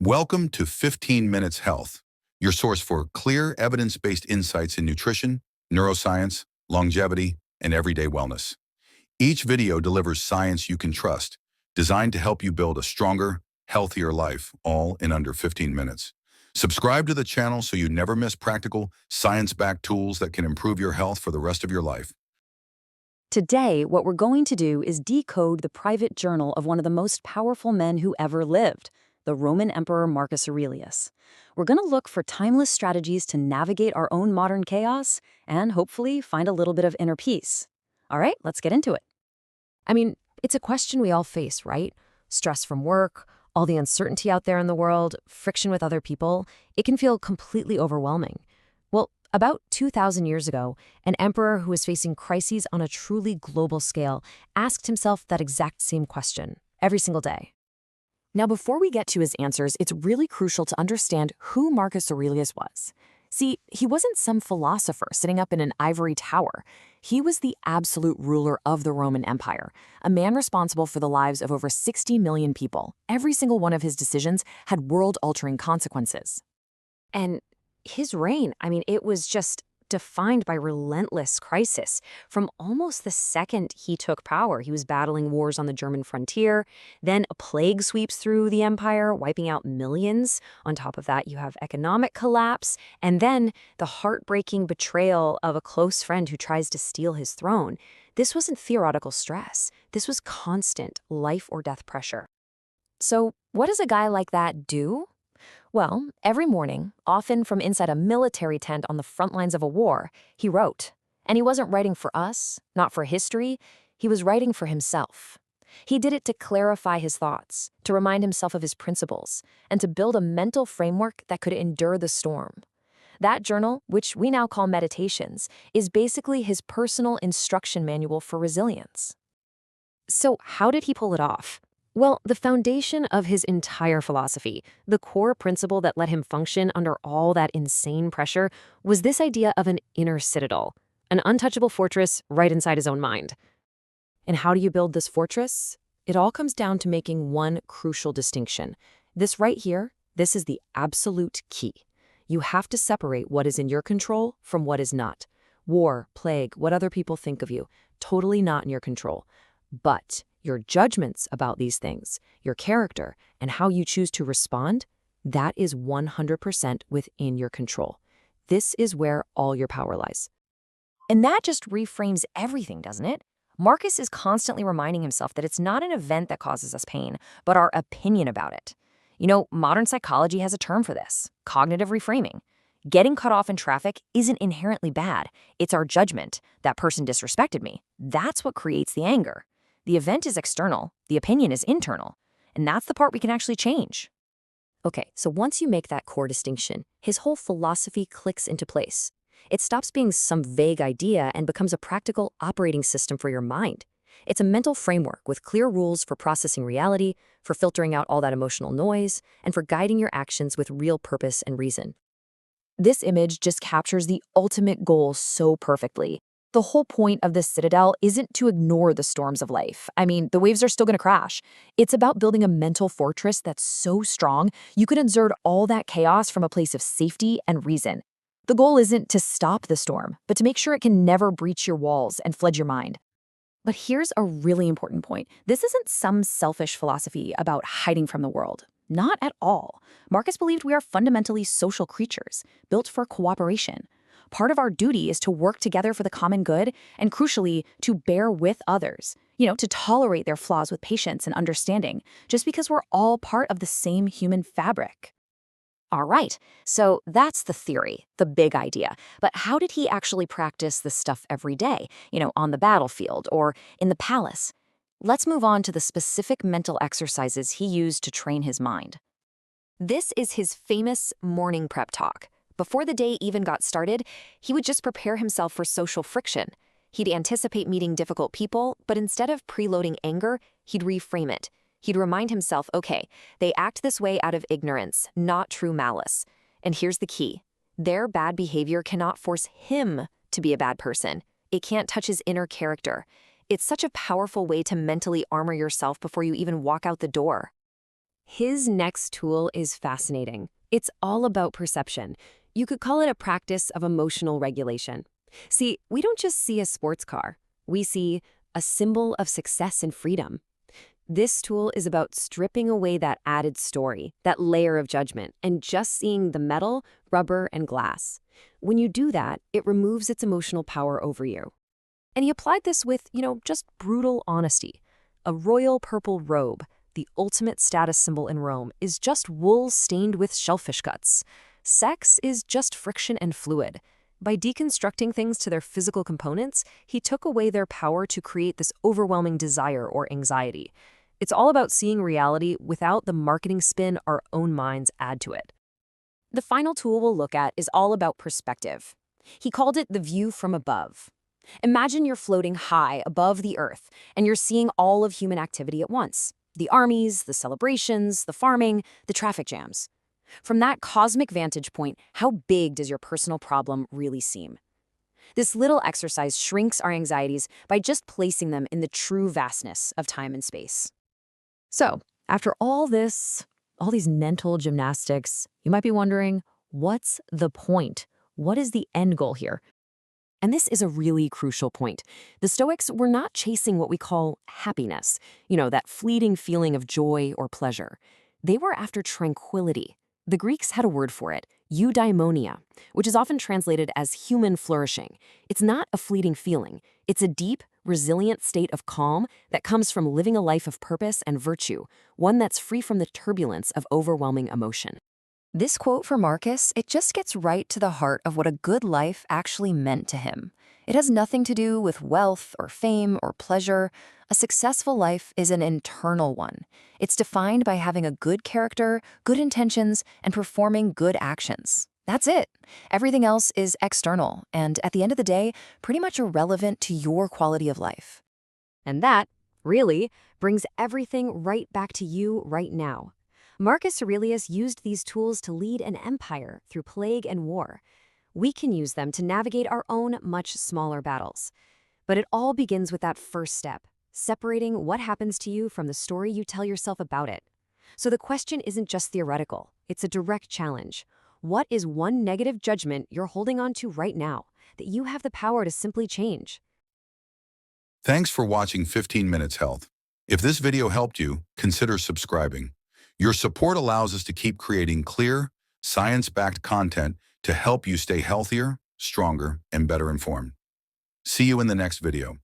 Welcome to 15 Minutes Health, your source for clear, evidence-based insights in nutrition, neuroscience, longevity, and everyday wellness. Each video delivers science you can trust, designed to help you build a stronger, healthier life, all in under 15 minutes. Subscribe to the channel so you never miss practical, science-backed tools that can improve your health for the rest of your life. Today, what we're going to do is decode the private journal of one of the most powerful men who ever lived, the Roman Emperor Marcus Aurelius. We're going to look for timeless strategies to navigate our own modern chaos and hopefully find a little bit of inner peace. All right, let's get into it. It's a question we all face, right? Stress from work, all the uncertainty out there in the world, friction with other people. It can feel completely overwhelming. Well, about 2,000 years ago, an emperor who was facing crises on a truly global scale asked himself that exact same question every single day. Now, before we get to his answers, it's really crucial to understand who Marcus Aurelius was. See, he wasn't some philosopher sitting up in an ivory tower. He was the absolute ruler of the Roman Empire, a man responsible for the lives of over 60 million people. Every single one of his decisions had world-altering consequences. And his reign, it was just defined by relentless crisis. From almost the second he took power, he was battling wars on the German frontier. Then a plague sweeps through the empire, wiping out millions. On top of that, you have economic collapse. And then the heartbreaking betrayal of a close friend who tries to steal his throne. This wasn't theoretical stress. This was constant life or death pressure. So what does a guy like that do? Well, every morning, often from inside a military tent on the front lines of a war, he wrote. And he wasn't writing for us, not for history. He was writing for himself. He did it to clarify his thoughts, to remind himself of his principles, and to build a mental framework that could endure the storm. That journal, which we now call Meditations, is basically his personal instruction manual for resilience. So how did he pull it off? Well, the foundation of his entire philosophy, the core principle that let him function under all that insane pressure, was this idea of an inner citadel, an untouchable fortress right inside his own mind. And how do you build this fortress? It all comes down to making one crucial distinction. This right here, this is the absolute key. You have to separate what is in your control from what is not. War, plague, what other people think of you, totally not in your control. But your judgments about these things, your character, and how you choose to respond, that is 100% within your control. This is where all your power lies. And that just reframes everything, doesn't it? Marcus is constantly reminding himself that it's not an event that causes us pain, but our opinion about it. Modern psychology has a term for this, cognitive reframing. Getting cut off in traffic isn't inherently bad. It's our judgment. That person disrespected me. That's what creates the anger. The event is external, the opinion is internal, and that's the part we can actually change. Okay, so once you make that core distinction, his whole philosophy clicks into place. It stops being some vague idea and becomes a practical operating system for your mind. It's a mental framework with clear rules for processing reality, for filtering out all that emotional noise, and for guiding your actions with real purpose and reason. This image just captures the ultimate goal so perfectly. The whole point of this citadel isn't to ignore the storms of life. The waves are still going to crash. It's about building a mental fortress that's so strong you can exert all that chaos from a place of safety and reason. The goal isn't to stop the storm, but to make sure it can never breach your walls and flood your mind. But here's a really important point. This isn't some selfish philosophy about hiding from the world. Not at all. Marcus believed we are fundamentally social creatures, built for cooperation. Part of our duty is to work together for the common good and, crucially, to bear with others, to tolerate their flaws with patience and understanding, just because we're all part of the same human fabric. All right, so that's the theory, the big idea. But how did he actually practice this stuff every day, on the battlefield or in the palace? Let's move on to the specific mental exercises he used to train his mind. This is his famous morning prep talk. Before the day even got started, he would just prepare himself for social friction. He'd anticipate meeting difficult people, but instead of preloading anger, he'd reframe it. He'd remind himself, okay, they act this way out of ignorance, not true malice. And here's the key. Their bad behavior cannot force him to be a bad person. It can't touch his inner character. It's such a powerful way to mentally armor yourself before you even walk out the door. His next tool is fascinating. It's all about perception. You could call it a practice of emotional regulation. See, we don't just see a sports car. We see a symbol of success and freedom. This tool is about stripping away that added story, that layer of judgment, and just seeing the metal, rubber, and glass. When you do that, it removes its emotional power over you. And he applied this with, just brutal honesty. A royal purple robe, the ultimate status symbol in Rome, is just wool stained with shellfish guts. Sex is just friction and fluid. By deconstructing things to their physical components, he took away their power to create this overwhelming desire or anxiety. It's all about seeing reality without the marketing spin our own minds add to it. The final tool we'll look at is all about perspective. He called it the view from above. Imagine you're floating high above the earth, and you're seeing all of human activity at once. The armies, the celebrations, the farming, the traffic jams. From that cosmic vantage point, how big does your personal problem really seem? This little exercise shrinks our anxieties by just placing them in the true vastness of time and space. So, after all these mental gymnastics, you might be wondering, what's the point? What is the end goal here? And this is a really crucial point. The Stoics were not chasing what we call happiness, that fleeting feeling of joy or pleasure. They were after tranquility. The Greeks had a word for it, eudaimonia, which is often translated as human flourishing. It's not a fleeting feeling. It's a deep, resilient state of calm that comes from living a life of purpose and virtue, one that's free from the turbulence of overwhelming emotion. This quote from Marcus, it just gets right to the heart of what a good life actually meant to him. It has nothing to do with wealth or fame or pleasure. A successful life is an internal one. It's defined by having a good character, good intentions, and performing good actions. That's it. Everything else is external, and at the end of the day, pretty much irrelevant to your quality of life. And that, really, brings everything right back to you right now. Marcus Aurelius used these tools to lead an empire through plague and war. We can use them to navigate our own much smaller battles. But it all begins with that first step, separating what happens to you from the story you tell yourself about it. So the question isn't just theoretical, it's a direct challenge. What is one negative judgment you're holding on to right now that you have the power to simply change? Thanks for watching 15 Minutes Health. If this video helped you, consider subscribing. Your support allows us to keep creating clear, science-backed content to help you stay healthier, stronger, and better informed. See you in the next video.